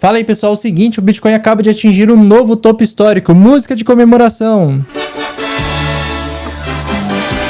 Fala aí pessoal, é o seguinte, o Bitcoin acaba de atingir um novo topo histórico, música de comemoração.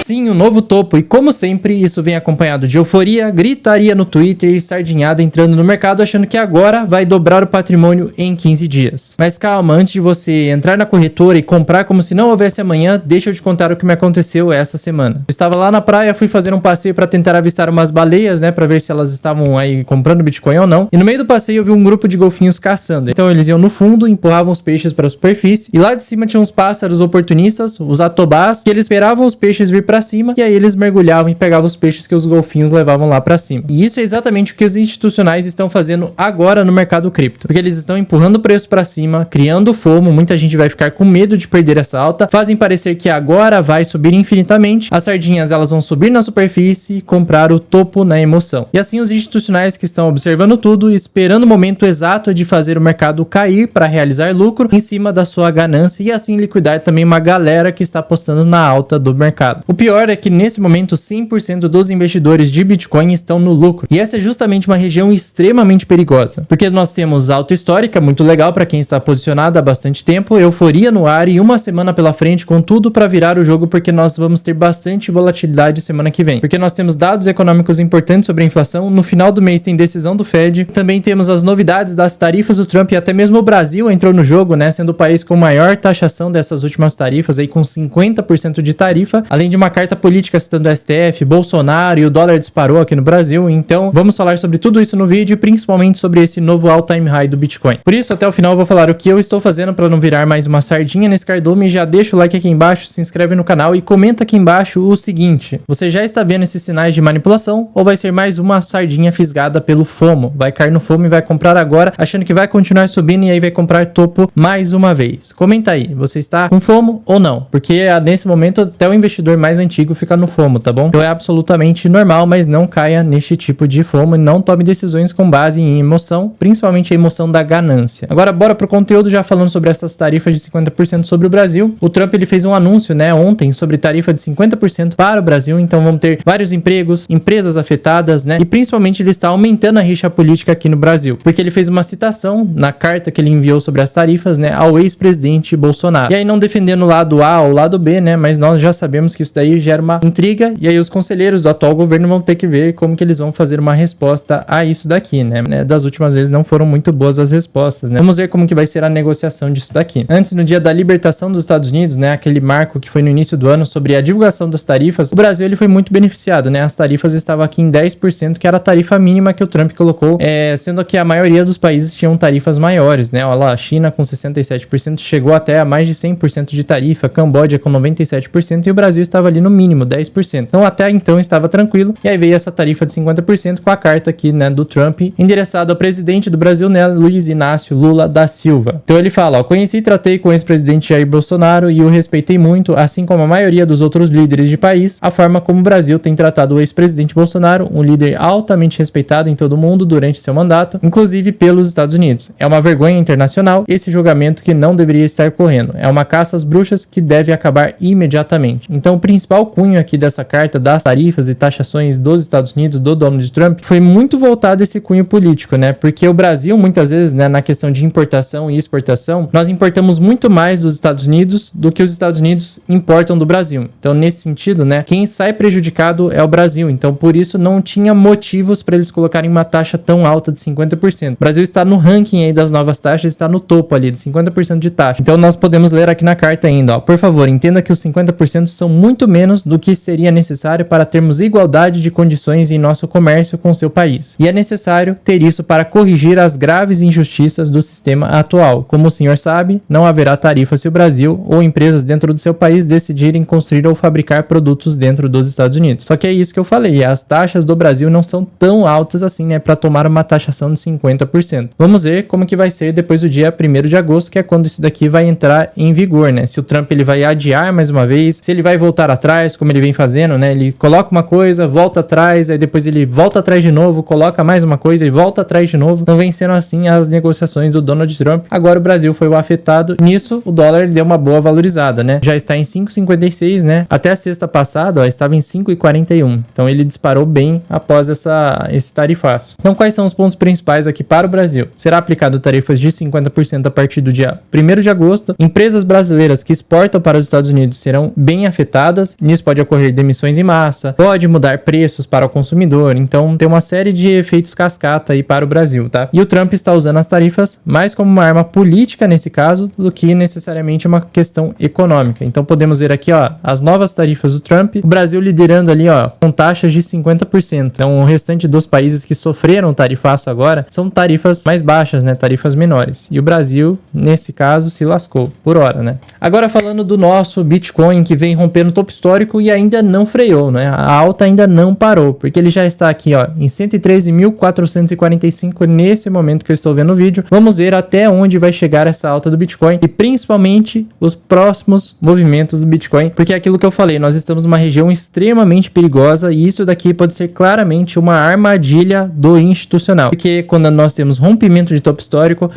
Sim, um novo topo, e como sempre, isso vem acompanhado de euforia, gritaria no Twitter e sardinhada entrando no mercado achando que agora vai dobrar o patrimônio em 15 dias. Mas calma, antes de você entrar na corretora e comprar como se não houvesse amanhã, deixa eu te contar o que me aconteceu essa semana. Eu estava lá na praia, fui fazer um passeio para tentar avistar umas baleias, né, para ver se elas estavam aí comprando Bitcoin ou não. E no meio do passeio eu vi um grupo de golfinhos caçando. Então eles iam no fundo, empurravam os peixes para a superfície, e lá de cima tinha uns pássaros oportunistas, os atobás, que eles esperavam os peixes vir para cima, e aí eles mergulhavam e pegavam os peixes que os golfinhos levavam lá para cima. E isso é exatamente o que os institucionais estão fazendo agora no mercado cripto, porque eles estão empurrando o preço para cima, criando FOMO, muita gente vai ficar com medo de perder essa alta, fazem parecer que agora vai subir infinitamente, as sardinhas elas vão subir na superfície e comprar o topo na emoção. E assim os institucionais que estão observando tudo, esperando o momento exato de fazer o mercado cair para realizar lucro em cima da sua ganância e assim liquidar também uma galera que está apostando na alta do mercado. O pior é que nesse momento 100% dos investidores de Bitcoin estão no lucro. E essa é justamente uma região extremamente perigosa, porque nós temos alta histórica, muito legal para quem está posicionado há bastante tempo, euforia no ar e uma semana pela frente com tudo para virar o jogo, porque nós vamos ter bastante volatilidade semana que vem. Porque nós temos dados econômicos importantes sobre a inflação, no final do mês tem decisão do Fed, também temos as novidades das tarifas do Trump e até mesmo o Brasil entrou no jogo, né, sendo o país com maior taxação dessas últimas tarifas, aí com 50% de tarifa, além de uma carta política citando o STF, Bolsonaro e o dólar disparou aqui no Brasil. Então vamos falar sobre tudo isso no vídeo e principalmente sobre esse novo all-time high do Bitcoin. Por isso até o final eu vou falar o que eu estou fazendo para não virar mais uma sardinha nesse cardume. Já deixa o like aqui embaixo, se inscreve no canal e comenta aqui embaixo o seguinte: você já está vendo esses sinais de manipulação ou vai ser mais uma sardinha fisgada pelo FOMO? Vai cair no FOMO e vai comprar agora achando que vai continuar subindo e aí vai comprar topo mais uma vez? Comenta aí, você está com FOMO ou não? Porque nesse momento até o investidor mais antigo fica no FOMO, tá bom? Então é absolutamente normal, mas não caia neste tipo de FOMO e não tome decisões com base em emoção, principalmente a emoção da ganância. Agora bora pro conteúdo, já falando sobre essas tarifas de 50% sobre o Brasil. O Trump ele fez um anúncio, né, ontem sobre tarifa de 50% para o Brasil, então vamos ter vários empregos, empresas afetadas, né, e principalmente ele está aumentando a rixa política aqui no Brasil, porque ele fez uma citação na carta que ele enviou sobre as tarifas, né, ao ex-presidente Bolsonaro. E aí não defendendo o lado A ou o lado B, né, mas nós já sabemos que isso daí gera uma intriga, e aí os conselheiros do atual governo vão ter que ver como que eles vão fazer uma resposta a isso daqui, né? Das últimas vezes não foram muito boas as respostas, né? Vamos ver como que vai ser a negociação disso daqui. Antes, no dia da libertação dos Estados Unidos, né, aquele marco que foi no início do ano sobre a divulgação das tarifas, o Brasil ele foi muito beneficiado, né? As tarifas estavam aqui em 10%, que era a tarifa mínima que o Trump colocou, sendo que a maioria dos países tinham tarifas maiores, né? Olha lá, a China com 67% chegou até a mais de 100% de tarifa, Camboja com 97% e o Brasil estava ali no mínimo 10%. Então até então estava tranquilo, e aí veio essa tarifa de 50% com a carta aqui, né, do Trump, endereçada ao presidente do Brasil, né, Luiz Inácio Lula da Silva. Então ele fala, ó, conheci e tratei com o ex-presidente Jair Bolsonaro e o respeitei muito, assim como a maioria dos outros líderes de país, a forma como o Brasil tem tratado o ex-presidente Bolsonaro, um líder altamente respeitado em todo o mundo durante seu mandato, inclusive pelos Estados Unidos. É uma vergonha internacional esse julgamento que não deveria estar correndo. É uma caça às bruxas que deve acabar imediatamente. Então o principal cunho aqui dessa carta das tarifas e taxações dos Estados Unidos, do Donald Trump, foi muito voltado a esse cunho político, né? Porque o Brasil, muitas vezes, né, na questão de importação e exportação, nós importamos muito mais dos Estados Unidos do que os Estados Unidos importam do Brasil. Então, nesse sentido, né, quem sai prejudicado é o Brasil. Então, por isso, não tinha motivos para eles colocarem uma taxa tão alta de 50%. O Brasil está no ranking aí das novas taxas, está no topo ali, de 50% de taxa. Então, nós podemos ler aqui na carta ainda, ó, por favor, entenda que os 50% são muito menos do que seria necessário para termos igualdade de condições em nosso comércio com seu país. E é necessário ter isso para corrigir as graves injustiças do sistema atual. Como o senhor sabe, não haverá tarifa se o Brasil ou empresas dentro do seu país decidirem construir ou fabricar produtos dentro dos Estados Unidos. Só que é isso que eu falei, as taxas do Brasil não são tão altas assim, né, para tomar uma taxação de 50%. Vamos ver como que vai ser depois do dia 1º de agosto, que é quando isso daqui vai entrar em vigor, né? Se o Trump ele vai adiar mais uma vez, se ele vai voltar atrás, atrás, como ele vem fazendo, né? Ele coloca uma coisa, volta atrás, aí depois ele volta atrás de novo, coloca mais uma coisa e volta atrás de novo. Então vem sendo assim as negociações do Donald Trump. Agora o Brasil foi o afetado. Nisso, o dólar deu uma boa valorizada, né? Já está em 5,56, né? Até a sexta passada, ó, estava em 5,41. Então ele disparou bem após esse tarifaço. Então quais são os pontos principais aqui para o Brasil? Será aplicado tarifas de 50% a partir do dia 1º de agosto. Empresas brasileiras que exportam para os Estados Unidos serão bem afetadas. Nisso pode ocorrer demissões em massa, pode mudar preços para o consumidor. Então tem uma série de efeitos cascata aí para o Brasil, tá? E o Trump está usando as tarifas mais como uma arma política nesse caso do que necessariamente uma questão econômica. Então podemos ver aqui, ó, as novas tarifas do Trump, o Brasil liderando ali, ó, com taxas de 50%. Então o restante dos países que sofreram tarifaço agora são tarifas mais baixas, né? Tarifas menores. E o Brasil, nesse caso, se lascou por hora, né? Agora falando do nosso Bitcoin, que vem rompendo o topo histórico e ainda não freou, né? A alta ainda não parou, porque ele já está aqui, ó, em 113.445 nesse momento que eu estou vendo o vídeo. Vamos ver até onde vai chegar essa alta do Bitcoin e principalmente os próximos movimentos do Bitcoin, porque é aquilo que eu falei, nós estamos numa região extremamente perigosa e isso daqui pode ser claramente uma armadilha do institucional, porque quando nós temos rompimento de topo histórico,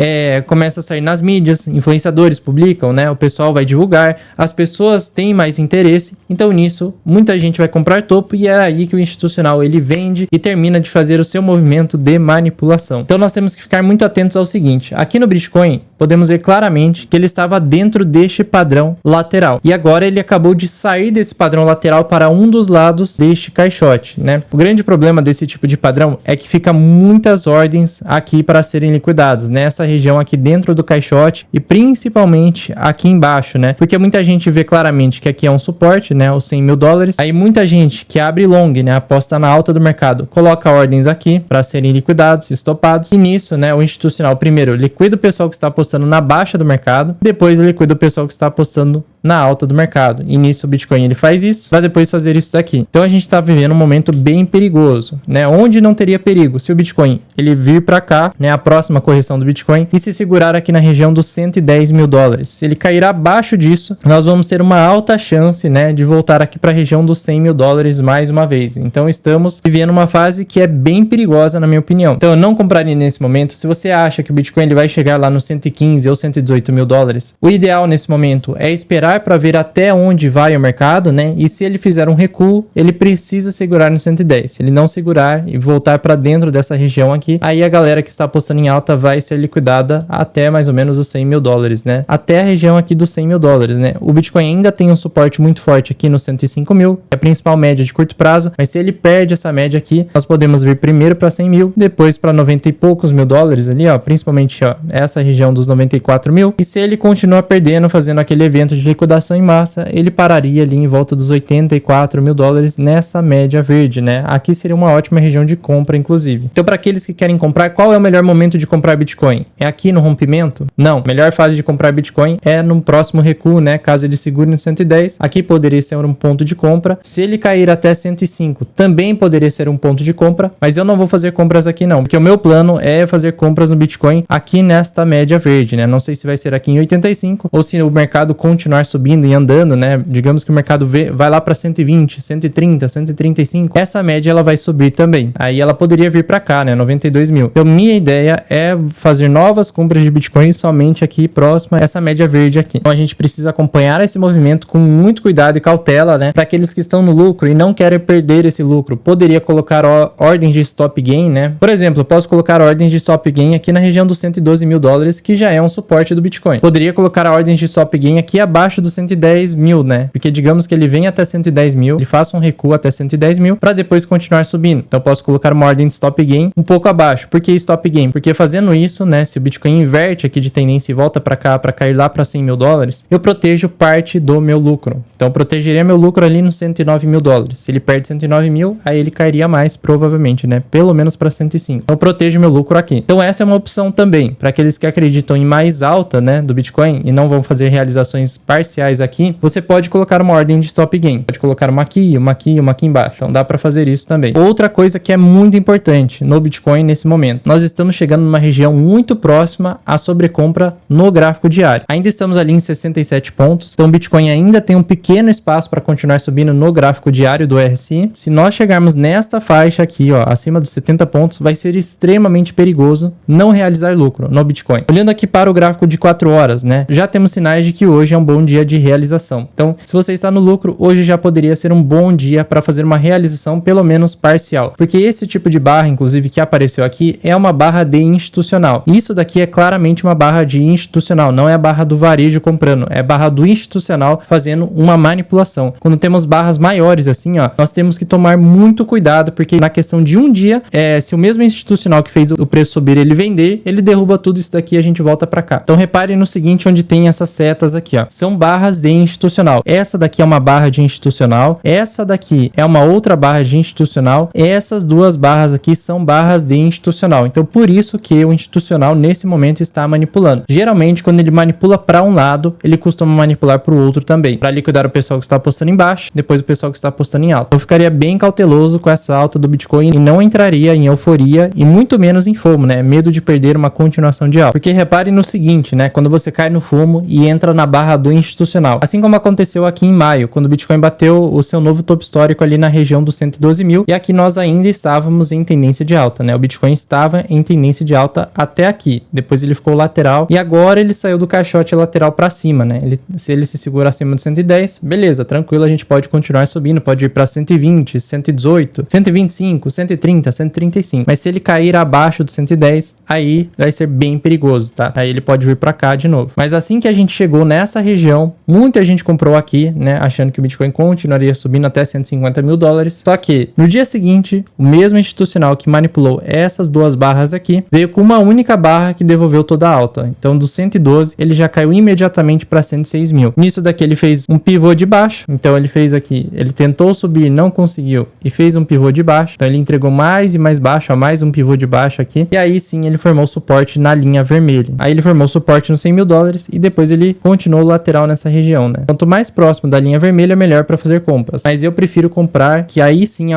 começa a sair nas mídias, influenciadores publicam, né? O pessoal vai divulgar, as pessoas têm mais interesse, então nisso muita gente vai comprar topo e é aí que o institucional ele vende e termina de fazer o seu movimento de manipulação. Então nós temos que ficar muito atentos ao seguinte, aqui no Bitcoin podemos ver claramente que ele estava dentro deste padrão lateral e agora ele acabou de sair desse padrão lateral para um dos lados deste caixote, né? O grande problema desse tipo de padrão é que fica muitas ordens aqui para serem liquidadas, nessa região aqui dentro do caixote e principalmente aqui embaixo, né? Porque muita gente vê claramente que aqui é um suporte, né? Os 100 mil dólares. Aí muita gente que abre long, né? Aposta na alta do mercado, coloca ordens aqui para serem liquidados, estopados. E nisso, né? O institucional primeiro liquida o pessoal que está apostando na baixa do mercado, depois liquida o pessoal que está apostando na alta do mercado. E nisso o Bitcoin ele faz isso, vai depois fazer isso daqui. Então a gente está vivendo um momento bem perigoso, né? Onde não teria perigo se o Bitcoin ele vir para cá, né? A próxima correção do Bitcoin e se segurar aqui na região dos 110 mil dólares. Se ele cair abaixo disso, nós vamos ter uma alta chance, né? De voltar aqui para a região dos 100 mil dólares mais uma vez. Então estamos vivendo uma fase que é bem perigosa na minha opinião. Então eu não compraria nesse momento. Se você acha que o Bitcoin ele vai chegar lá nos 115 ou 118 mil dólares, o ideal nesse momento é esperar para ver até onde vai o mercado, né? E se ele fizer um recuo, ele precisa segurar no 110. Se ele não segurar e voltar para dentro dessa região aqui, aí a galera que está apostando em alta vai ser liquidada até mais ou menos os 100 mil dólares, né? Até a região aqui dos 100 mil dólares, né? O Bitcoin ainda tem um suporte muito forte aqui no 105 mil, é a principal média de curto prazo, mas se ele perde essa média aqui, nós podemos vir primeiro para 100 mil, depois para 90 e poucos mil dólares ali, ó, principalmente, ó, essa região dos 94 mil, e se ele continuar perdendo, fazendo aquele evento de liquidação em massa, ele pararia ali em volta dos 84 mil dólares nessa média verde, né? Aqui seria uma ótima região de compra, inclusive. Então, para aqueles que querem comprar, qual é o melhor momento de comprar Bitcoin? É aqui no rompimento? Não. A melhor fase de comprar Bitcoin é no próximo recuo, né? Caso ele segure no 110, aqui poderia ser um ponto de compra. Se ele cair até 105, também poderia ser um ponto de compra, mas eu não vou fazer compras aqui não, porque o meu plano é fazer compras no Bitcoin aqui nesta média verde, né? Não sei se vai ser aqui em 85 ou se o mercado continuar subindo e andando, né? Digamos que o mercado vai lá para 120, 130, 135. Essa média ela vai subir também. Aí ela poderia vir para cá, né? 92 mil. Então minha ideia é fazer novas compras de Bitcoin somente aqui próxima a essa média verde aqui. Então a gente precisa acompanhar esse movimento com muito cuidado e cautela, né? Para aqueles que estão no lucro e não querem perder esse lucro, poderia colocar ordens de stop gain, né? Por exemplo, eu posso colocar ordens de stop gain aqui na região dos 112 mil dólares, que já é um suporte do Bitcoin. Poderia colocar ordens de stop gain aqui abaixo dos 110 mil, né? Porque digamos que ele venha até 110 mil, ele faça um recuo até 110 mil para depois continuar subindo. Então eu posso colocar uma ordem de stop gain um pouco abaixo. Por que stop gain? Porque fazendo isso, né? Se o Bitcoin inverte aqui de tendência e volta para cá para cair lá para 100 mil dólares, eu protejo parte do meu lucro. Então eu protegeria meu lucro ali nos 109 mil dólares. Se ele perde 109 mil, aí ele cairia mais provavelmente, né? Pelo menos para 105. Então eu protejo meu lucro aqui. Então essa é uma opção também para aqueles que acreditam em mais alta, né? Do Bitcoin e não vão fazer realizações parciais parciais aqui, você pode colocar uma ordem de stop gain. Pode colocar uma aqui, uma aqui e uma aqui embaixo. Então dá para fazer isso também. Outra coisa que é muito importante no Bitcoin nesse momento, nós estamos chegando numa região muito próxima à sobrecompra no gráfico diário. Ainda estamos ali em 67 pontos, então o Bitcoin ainda tem um pequeno espaço para continuar subindo no gráfico diário do RSI. Se nós chegarmos nesta faixa aqui, ó, acima dos 70 pontos, vai ser extremamente perigoso não realizar lucro no Bitcoin. Olhando aqui para o gráfico de 4 horas, né, já temos sinais de que hoje é um bom dia de realização. Então, se você está no lucro, hoje já poderia ser um bom dia para fazer uma realização pelo menos parcial, porque esse tipo de barra, inclusive, que apareceu aqui, é uma barra de institucional. Isso daqui é claramente uma barra de institucional, não é a barra do varejo comprando, é a barra do institucional fazendo uma manipulação. Quando temos barras maiores assim, ó, nós temos que tomar muito cuidado, porque na questão de um dia, se o mesmo institucional que fez o preço subir, ele vender, ele derruba tudo isso daqui e a gente volta para cá. Então reparem no seguinte, onde tem essas setas aqui, ó, são barras de institucional. Essa daqui é uma barra de institucional, essa daqui é uma outra barra de institucional, essas duas barras aqui são barras de institucional. Então por isso que o institucional nesse momento está manipulando. Geralmente quando ele manipula para um lado, ele costuma manipular para o outro também, para liquidar o pessoal que está apostando embaixo, depois o pessoal que está apostando em alta. Eu ficaria bem cauteloso com essa alta do Bitcoin e não entraria em euforia e muito menos em FOMO, né? Medo de perder uma continuação de alta. Porque repare no seguinte, né? Quando você cai no FOMO e entra na barra do institucional, assim como aconteceu aqui em maio, quando o Bitcoin bateu o seu novo topo histórico ali na região dos 112 mil, e aqui nós ainda estávamos em tendência de alta, né? O Bitcoin estava em tendência de alta até aqui, depois ele ficou lateral e agora ele saiu do caixote lateral para cima, né? Se ele se segura acima do 110, beleza, tranquilo, a gente pode continuar subindo, pode ir para 120, 118, 125, 130, 135, mas se ele cair abaixo do 110, aí vai ser bem perigoso, tá? Aí ele pode vir para cá de novo. Mas assim que a gente chegou nessa região, muita gente comprou aqui, né? Achando que o Bitcoin continuaria subindo até 150 mil dólares. Só que no dia seguinte, o mesmo institucional que manipulou essas duas barras aqui, veio com uma única barra que devolveu toda a alta. Então do 112, ele já caiu imediatamente para 106 mil. Nisso daqui ele fez um pivô de baixo. Então ele fez aqui, ele tentou subir, não conseguiu e fez um pivô de baixo. Então ele entregou mais e mais baixo, mais um pivô de baixo aqui. E aí sim ele formou suporte na linha vermelha. Aí ele formou suporte nos 100 mil dólares e depois ele continuou lateral nessa região, né? Quanto mais próximo da linha vermelha, melhor para fazer compras. Mas eu prefiro comprar, que aí sim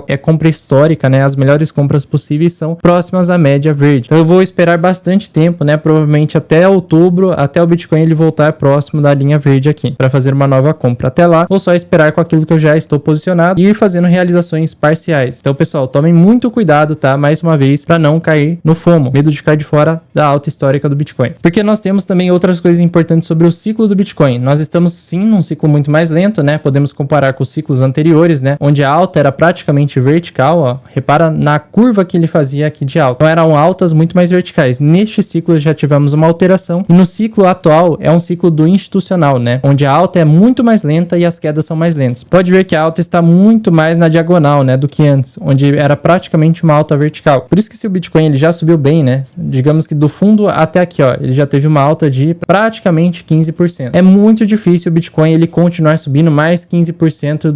é compra histórica, né? As melhores compras possíveis são próximas à média verde. Então eu vou esperar bastante tempo, né? Provavelmente até outubro, até o Bitcoin ele voltar próximo da linha verde aqui, para fazer uma nova compra. Até lá, vou só esperar com aquilo que eu já estou posicionado e ir fazendo realizações parciais. Então, pessoal, tomem muito cuidado, tá? Mais uma vez, para não cair no FOMO, medo de ficar de fora da alta histórica do Bitcoin. Porque nós temos também outras coisas importantes sobre o ciclo do Bitcoin. Nós estamos sim num ciclo muito mais lento, né? Podemos comparar com os ciclos anteriores, né? Onde a alta era praticamente vertical, ó. Repara na curva que ele fazia aqui de alta. Então eram altas muito mais verticais. Neste ciclo já tivemos uma alteração e no ciclo atual é um ciclo do institucional, né? Onde a alta é muito mais lenta e as quedas são mais lentas. Pode ver que a alta está muito mais na diagonal, né? Do que antes, onde era praticamente uma alta vertical. Por isso que se o Bitcoin ele já subiu bem, né? Digamos que do fundo até aqui, ó, ele já teve uma alta de praticamente 15%. É muito difícil o Bitcoin ele continuar subindo mais 15%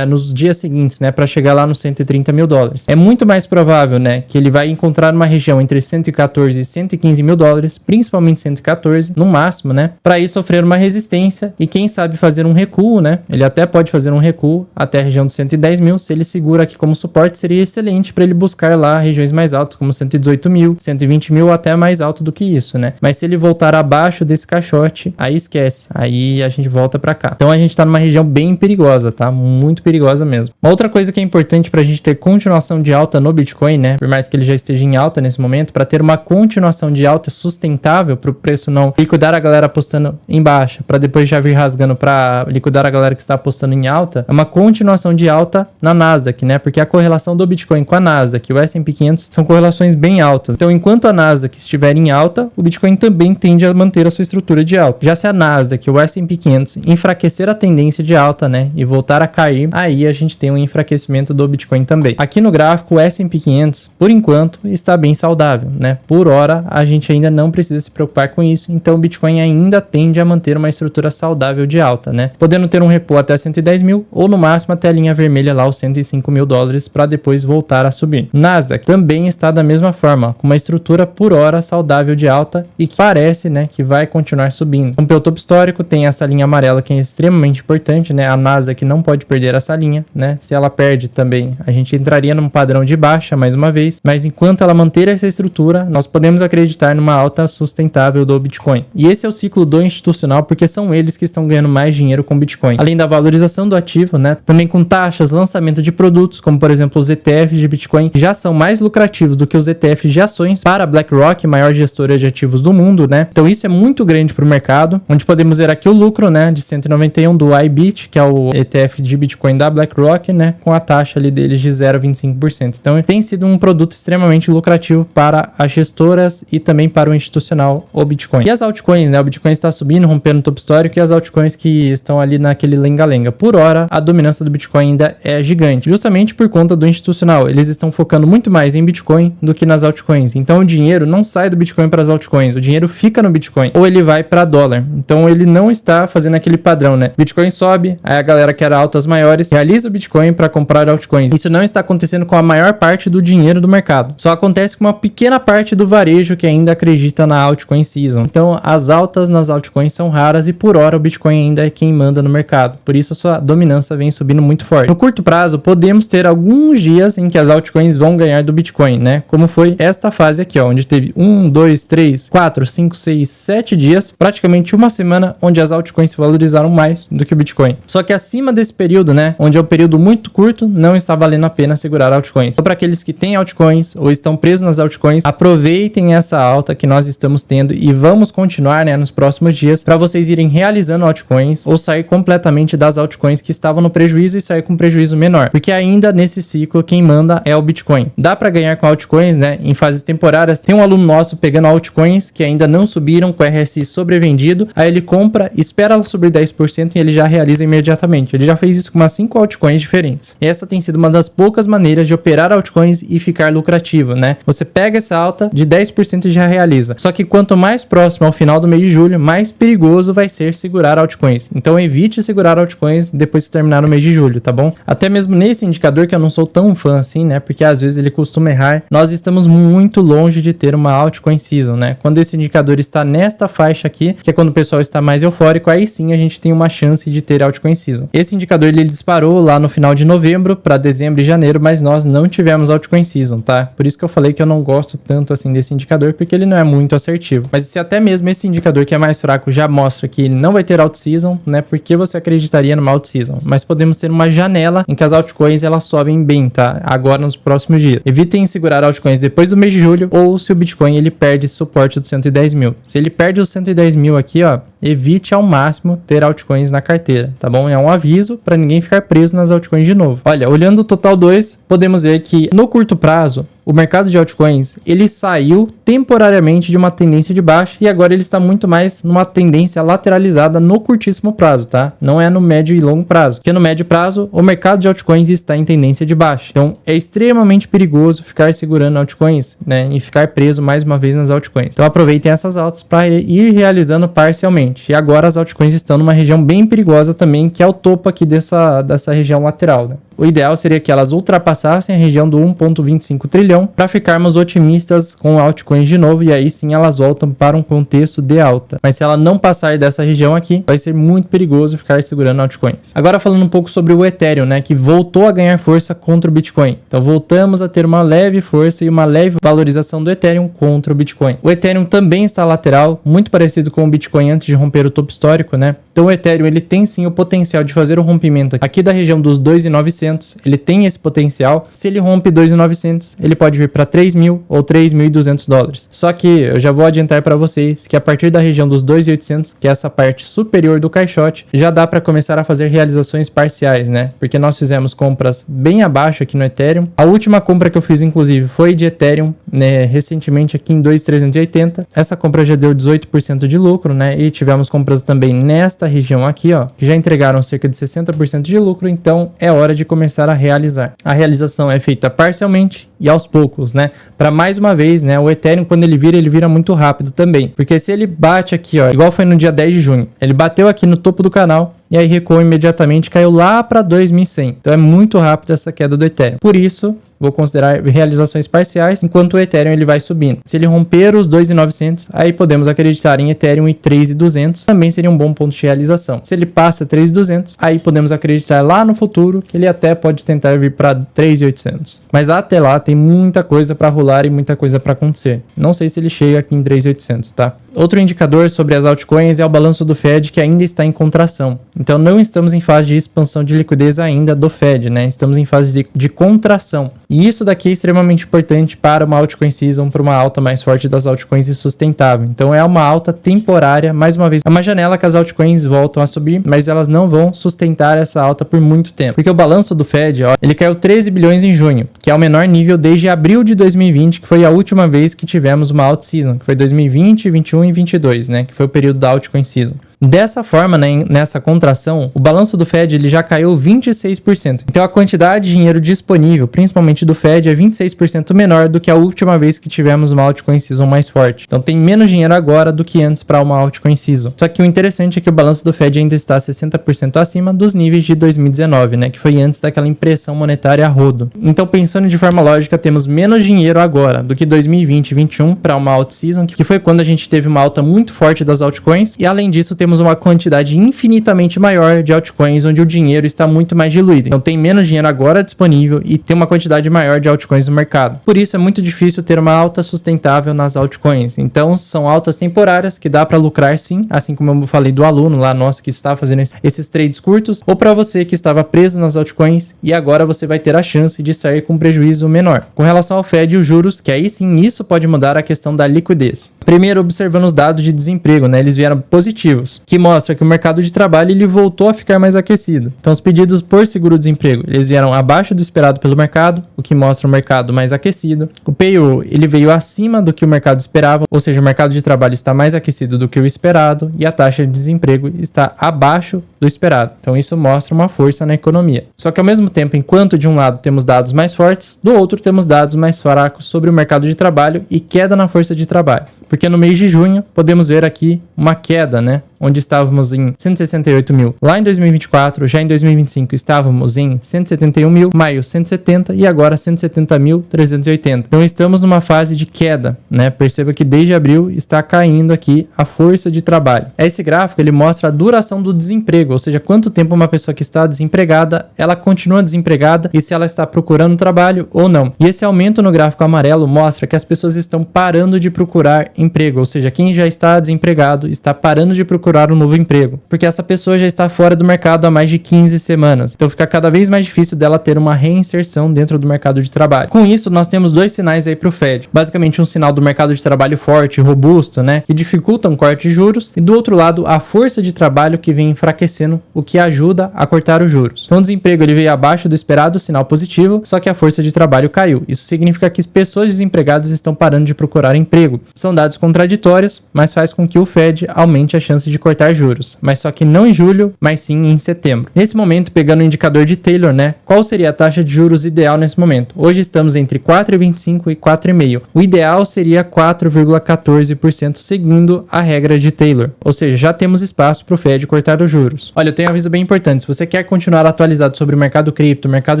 nos dias seguintes, né? Para chegar lá nos 130 mil dólares. É muito mais provável, né? Que ele vai encontrar uma região entre 114 e 115 mil dólares, principalmente 114, no máximo, né? Para aí sofrer uma resistência e quem sabe fazer um recuo, né? Ele até pode fazer um recuo até a região dos 110 mil. Se ele segura aqui como suporte, seria excelente para ele buscar lá regiões mais altas, como 118 mil, 120 mil, até mais alto do que isso, né? Mas se ele voltar abaixo desse caixote, aí esquece. Aí a gente volta para cá. Então a gente tá numa região bem perigosa, tá? Muito perigosa mesmo. Uma outra coisa que é importante pra gente ter continuação de alta no Bitcoin, né? Por mais que ele já esteja em alta nesse momento, para ter uma continuação de alta sustentável pro preço não liquidar a galera apostando em baixa, para depois já vir rasgando para liquidar a galera que está apostando em alta, é uma continuação de alta na Nasdaq, né? Porque a correlação do Bitcoin com a Nasdaq e o S&P 500 são correlações bem altas. Então, enquanto a Nasdaq estiver em alta, o Bitcoin também tende a manter a sua estrutura de alta. Já se a Nasdaq e o S&P 500 enfraquecer a tendência de alta, né, e voltar a cair, aí a gente tem um enfraquecimento do Bitcoin também. Aqui no gráfico, o S&P 500, por enquanto, está bem saudável, né? Por hora, a gente ainda não precisa se preocupar com isso, então o Bitcoin ainda tende a manter uma estrutura saudável de alta, né? Podendo ter um recuo até 110 mil ou no máximo até a linha vermelha lá, os 105 mil dólares, para depois voltar a subir. Nasdaq também está da mesma forma, com uma estrutura por hora saudável de alta e que parece, né, que vai continuar subindo. Rompeu o topo histórico, tem essa linha amarela que é extremamente importante, né? A Nasdaq não pode perder essa linha, né? Se ela perde também, a gente entraria num padrão de baixa mais uma vez, mas enquanto ela manter essa estrutura, nós podemos acreditar numa alta sustentável do Bitcoin. E esse é o ciclo do institucional, porque são eles que estão ganhando mais dinheiro com Bitcoin. Além da valorização do ativo, né? Também com taxas, lançamento de produtos, como por exemplo os ETFs de Bitcoin, que já são mais lucrativos do que os ETFs de ações para a BlackRock, maior gestora de ativos do mundo, né? Então isso é muito grande para o mercado, onde podemos ver aqui o lucro, né, de 191 do IBIT, que é o ETF de Bitcoin da BlackRock, né, com a taxa ali deles de 0,25%. Então tem sido um produto extremamente lucrativo para as gestoras e também para o institucional, o Bitcoin. E as altcoins, né? O Bitcoin está subindo, rompendo o topo histórico, e as altcoins que estão ali naquele lenga-lenga. Por hora, a dominância do Bitcoin ainda é gigante, justamente por conta do institucional. Eles estão focando muito mais em Bitcoin do que nas altcoins. Então o dinheiro não sai do Bitcoin para as altcoins, o dinheiro fica no Bitcoin, ou ele vai para dólar. Então ele não está fazendo aquele padrão, né? Bitcoin sobe, aí a galera que era altas maiores realiza o Bitcoin para comprar altcoins. Isso não está acontecendo com a maior parte do dinheiro do mercado. Só acontece com uma pequena parte do varejo que ainda acredita na altcoin season. Então as altas nas altcoins são raras e por hora o Bitcoin ainda é quem manda no mercado. Por isso a sua dominância vem subindo muito forte. No curto prazo, podemos ter alguns dias em que as altcoins vão ganhar do Bitcoin, né? Como foi esta fase aqui, ó, onde teve 1, 2, 3, 4, 5, 6, 7 dias, praticamente uma semana, onde as altcoins se valorizaram mais do que o Bitcoin. Só que acima desse período, né, onde é um período muito curto, não está valendo a pena segurar altcoins. Então, para aqueles que têm altcoins ou estão presos nas altcoins, aproveitem essa alta que nós estamos tendo e vamos continuar, né, nos próximos dias, para vocês irem realizando altcoins ou sair completamente das altcoins que estavam no prejuízo e sair com prejuízo menor, porque ainda nesse ciclo quem manda é o Bitcoin. Dá para ganhar com altcoins, né, em fases temporárias. Tem um aluno nosso pegando altcoins que ainda não subiram, com o RSI sobrevendido, aí ele compra, espera ela subir 10% e ele já realiza imediatamente. Ele já fez isso com umas 5 altcoins diferentes. Essa tem sido uma das poucas maneiras de operar altcoins e ficar lucrativo, né? Você pega essa alta de 10% e já realiza. Só que quanto mais próximo ao final do mês de julho, mais perigoso vai ser segurar altcoins. Então evite segurar altcoins depois que terminar o mês de julho, tá bom? Até mesmo nesse indicador, que eu não sou tão fã assim, né? Porque às vezes ele costuma errar. Nós estamos muito longe de ter uma altcoin season, né? Quando esse indicador está nesta faixa aqui, que é quando o pessoal está mais eufórico, aí sim a gente tem uma chance de ter altcoin season. Esse indicador ele disparou lá no final de novembro para dezembro e janeiro, mas nós não tivemos altcoin season, tá? Por isso que eu falei que eu não gosto tanto assim desse indicador, porque ele não é muito assertivo. Mas se até mesmo esse indicador que é mais fraco já mostra que ele não vai ter alt season, né? Por que você acreditaria numa alt season? Mas podemos ter uma janela em que as altcoins elas sobem bem, tá? Agora nos próximos dias. Evitem segurar altcoins depois do mês de julho, ou se o Bitcoin ele perde esse suporte dos 110 mil. Se ele perde os 110 mil aqui, ó, evite ao máximo ter altcoins na carteira, tá bom? É um aviso para ninguém ficar preso nas altcoins de novo. Olha, olhando o total 2, podemos ver que no curto prazo, o mercado de altcoins, ele saiu temporariamente de uma tendência de baixa e agora ele está muito mais numa tendência lateralizada no curtíssimo prazo, tá? Não é no médio e longo prazo, porque no médio prazo o mercado de altcoins está em tendência de baixa. Então é extremamente perigoso ficar segurando altcoins, né? E ficar preso mais uma vez nas altcoins. Então aproveitem essas altas para ir realizando parcialmente. E agora as altcoins estão numa região bem perigosa também, que é o topo aqui dessa região lateral, né? O ideal seria que elas ultrapassassem a região do 1,25 trilhão para ficarmos otimistas com altcoins de novo, e aí sim elas voltam para um contexto de alta. Mas se ela não passar dessa região aqui, vai ser muito perigoso ficar segurando altcoins. Agora falando um pouco sobre o Ethereum, né, que voltou a ganhar força contra o Bitcoin. Então voltamos a ter uma leve força e uma leve valorização do Ethereum contra o Bitcoin. O Ethereum também está lateral, muito parecido com o Bitcoin antes de romper o topo histórico, né? Então o Ethereum ele tem sim o potencial de fazer o rompimento aqui da região dos 2.900. Ele tem esse potencial. Se ele rompe 2.900, ele pode vir para 3.000 ou 3.200 dólares. Só que eu já vou adiantar para vocês que a partir da região dos 2.800, que é essa parte superior do caixote, já dá para começar a fazer realizações parciais, né? Porque nós fizemos compras bem abaixo aqui no Ethereum. A última compra que eu fiz, inclusive, foi de Ethereum, né, recentemente aqui em 2.380. Essa compra já deu 18% de lucro, né? E tivemos compras também nesta região aqui, ó, que já entregaram cerca de 60% de lucro. Então é hora de começar a realizar. A realização é feita parcialmente e aos poucos, né? Para mais uma vez, né, o Ethereum quando ele vira muito rápido também. Porque se ele bate aqui, ó, igual foi no dia 10 de junho, ele bateu aqui no topo do canal e aí recuou imediatamente, caiu lá para 2.100. Então é muito rápido essa queda do Ethereum. Por isso, vou considerar realizações parciais, enquanto o Ethereum ele vai subindo. Se ele romper os 2.900, aí podemos acreditar em Ethereum e 3.200, também seria um bom ponto de realização. Se ele passa 3.200, aí podemos acreditar lá no futuro que ele até pode tentar vir para 3.800. Mas até lá tem muita coisa para rolar e muita coisa para acontecer. Não sei se ele chega aqui em 3.800, tá? Outro indicador sobre as altcoins é o balanço do Fed, que ainda está em contração. Então não estamos em fase de expansão de liquidez ainda do Fed, né? Estamos em fase de contração. E isso daqui é extremamente importante para uma altcoin season, para uma alta mais forte das altcoins e sustentável. Então é uma alta temporária, mais uma vez, é uma janela que as altcoins voltam a subir, mas elas não vão sustentar essa alta por muito tempo. Porque o balanço do Fed, ó, ele caiu 13 bilhões em junho, que é o menor nível desde abril de 2020, que foi a última vez que tivemos uma alt season, que foi 2020, 21 e 22, né? Que foi o período da altcoin season. Dessa forma, né, nessa contração, o balanço do Fed ele já caiu 26%. Então a quantidade de dinheiro disponível, principalmente do Fed, é 26% menor do que a última vez que tivemos uma altcoin season mais forte. Então tem menos dinheiro agora do que antes para uma altcoin season. Só que o interessante é que o balanço do Fed ainda está 60% acima dos níveis de 2019, né, que foi antes daquela impressão monetária a rodo. Então pensando de forma lógica, temos menos dinheiro agora do que 2020 e 2021 para uma alt season, que foi quando a gente teve uma alta muito forte das altcoins, e além disso temos uma quantidade infinitamente maior de altcoins onde o dinheiro está muito mais diluído. Então tem menos dinheiro agora disponível e tem uma quantidade maior de altcoins no mercado. Por isso é muito difícil ter uma alta sustentável nas altcoins. Então são altas temporárias que dá para lucrar sim, assim como eu falei do aluno lá nosso que está fazendo esses trades curtos, ou para você que estava preso nas altcoins e agora você vai ter a chance de sair com prejuízo menor. Com relação ao Fed e os juros, que aí sim isso pode mudar a questão da liquidez. Primeiro, observando os dados de desemprego, né? Eles vieram positivos, que mostra que o mercado de trabalho ele voltou a ficar mais aquecido. Então os pedidos por seguro-desemprego, eles vieram abaixo do esperado pelo mercado, o que mostra o mercado mais aquecido. O payroll, ele veio acima do que o mercado esperava, ou seja, o mercado de trabalho está mais aquecido do que o esperado e a taxa de desemprego está abaixo do esperado. Então isso mostra uma força na economia. Só que ao mesmo tempo, enquanto de um lado temos dados mais fortes, do outro temos dados mais fracos sobre o mercado de trabalho e queda na força de trabalho. Porque no mês de junho podemos ver aqui uma queda, né? Onde estávamos em 168 mil. Lá em 2024, já em 2025, estávamos em 171 mil, maio 170 e agora 170.380. Então estamos numa fase de queda, né? Perceba que desde abril está caindo aqui a força de trabalho. Esse gráfico ele mostra a duração do desemprego, ou seja, quanto tempo uma pessoa que está desempregada, ela continua desempregada e se ela está procurando trabalho ou não. E esse aumento no gráfico amarelo mostra que as pessoas estão parando de procurar emprego, ou seja, quem já está desempregado está parando de procurar um novo emprego, porque essa pessoa já está fora do mercado há mais de 15 semanas. Então fica cada vez mais difícil dela ter uma reinserção dentro do mercado de trabalho. Com isso, nós temos dois sinais aí para o Fed. Basicamente um sinal do mercado de trabalho forte e robusto, né, que dificulta um corte de juros, e do outro lado a força de trabalho que vem enfraquecendo, o que ajuda a cortar os juros. Então o desemprego ele veio abaixo do esperado, sinal positivo, só que a força de trabalho caiu. Isso significa que as pessoas desempregadas estão parando de procurar emprego. São dados contraditórios, mas faz com que o Fed aumente a chance de cortar juros, mas só que não em julho, mas sim em setembro. Nesse momento, pegando o indicador de Taylor, né, qual seria a taxa de juros ideal nesse momento? Hoje estamos entre 4,25 e 4,5. O ideal seria 4,14% seguindo a regra de Taylor, ou seja, já temos espaço para o Fed cortar os juros. Olha, eu tenho um aviso bem importante, se você quer continuar atualizado sobre o mercado cripto, mercado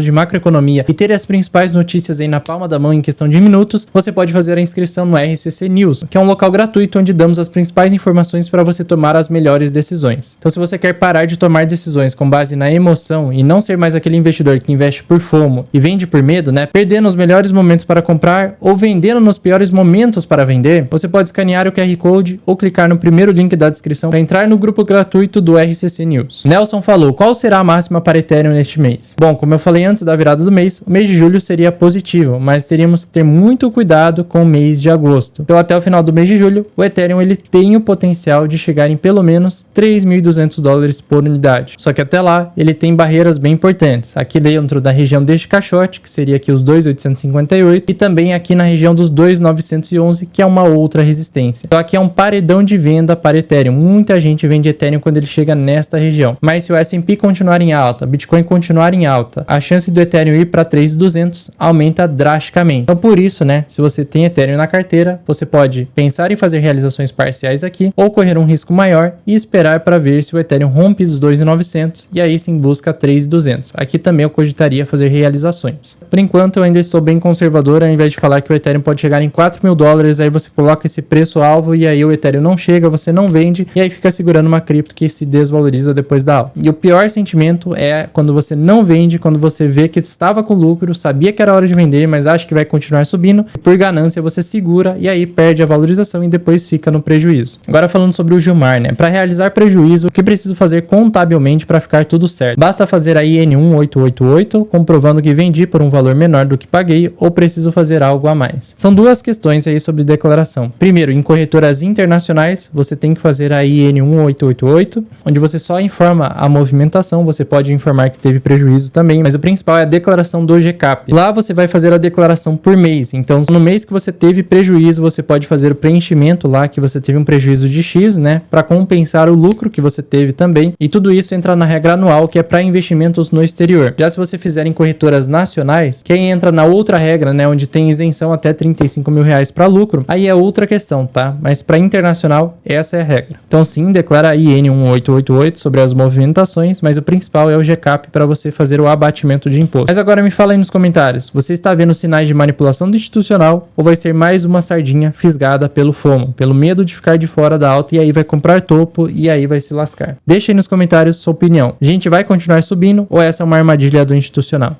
de macroeconomia e ter as principais notícias aí na palma da mão em questão de minutos, você pode fazer a inscrição no RCC News, que é um local gratuito onde damos as principais informações para você tomar as melhores decisões. Então se você quer parar de tomar decisões com base na emoção e não ser mais aquele investidor que investe por FOMO e vende por medo, né, perdendo os melhores momentos para comprar ou vendendo nos piores momentos para vender, você pode escanear o QR Code ou clicar no primeiro link da descrição para entrar no grupo gratuito do RCC News. Nelson falou, qual será a máxima para Ethereum neste mês? Bom, como eu falei antes da virada do mês, o mês de julho seria positivo, mas teríamos que ter muito cuidado com o mês de agosto. Então até o final do mês de julho, o Ethereum ele tem o potencial de chegar em pelo menos $3.200 por unidade. Só que até lá, ele tem barreiras bem importantes. Aqui dentro da região deste caixote, que seria aqui os 2.858, e também aqui na região dos 2.911, que é uma outra resistência. Então aqui é um paredão de venda para Ethereum. Muita gente vende Ethereum quando ele chega nesta região. Mas se o S&P continuar em alta, Bitcoin continuar em alta, a chance do Ethereum ir para 3.200 aumenta drasticamente. Então por isso, né, se você tem Ethereum na carteira, você pode pensar em fazer realizações parciais aqui, ou correr um risco maior menor e esperar para ver se o Ethereum rompe os 2.900 e aí sim busca 3.200. Aqui também eu cogitaria fazer realizações. Por enquanto eu ainda estou bem conservador, ao invés de falar que o Ethereum pode chegar em $4.000, aí você coloca esse preço-alvo e aí o Ethereum não chega, você não vende e aí fica segurando uma cripto que se desvaloriza depois da alta. E o pior sentimento é quando você não vende, quando você vê que estava com lucro, sabia que era hora de vender, mas acha que vai continuar subindo, e por ganância você segura e aí perde a valorização e depois fica no prejuízo. Agora falando sobre o Gilmar, né? Para realizar prejuízo, o que preciso fazer contabilmente para ficar tudo certo? Basta fazer a IN1888, comprovando que vendi por um valor menor do que paguei, ou preciso fazer algo a mais? São duas questões aí sobre declaração. Primeiro, em corretoras internacionais, você tem que fazer a IN1888, onde você só informa a movimentação, você pode informar que teve prejuízo também, mas o principal é a declaração do GCAP. Lá você vai fazer a declaração por mês, então no mês que você teve prejuízo, você pode fazer o preenchimento lá que você teve um prejuízo de X, né, para compensar o lucro que você teve também, e tudo isso entra na regra anual, que é para investimentos no exterior. Já se você fizer em corretoras nacionais, quem entra na outra regra, né, onde tem isenção até R$35 mil para lucro, aí é outra questão, tá? Mas para internacional, essa é a regra. Então sim, declara a IN1888 sobre as movimentações, mas o principal é o GCAP para você fazer o abatimento de imposto. Mas agora me fala aí nos comentários, você está vendo sinais de manipulação do institucional ou vai ser mais uma sardinha fisgada pelo FOMO, pelo medo de ficar de fora da alta e aí vai comprar topo e aí vai se lascar? Deixa aí nos comentários sua opinião. A gente vai continuar subindo ou essa é uma armadilha do institucional?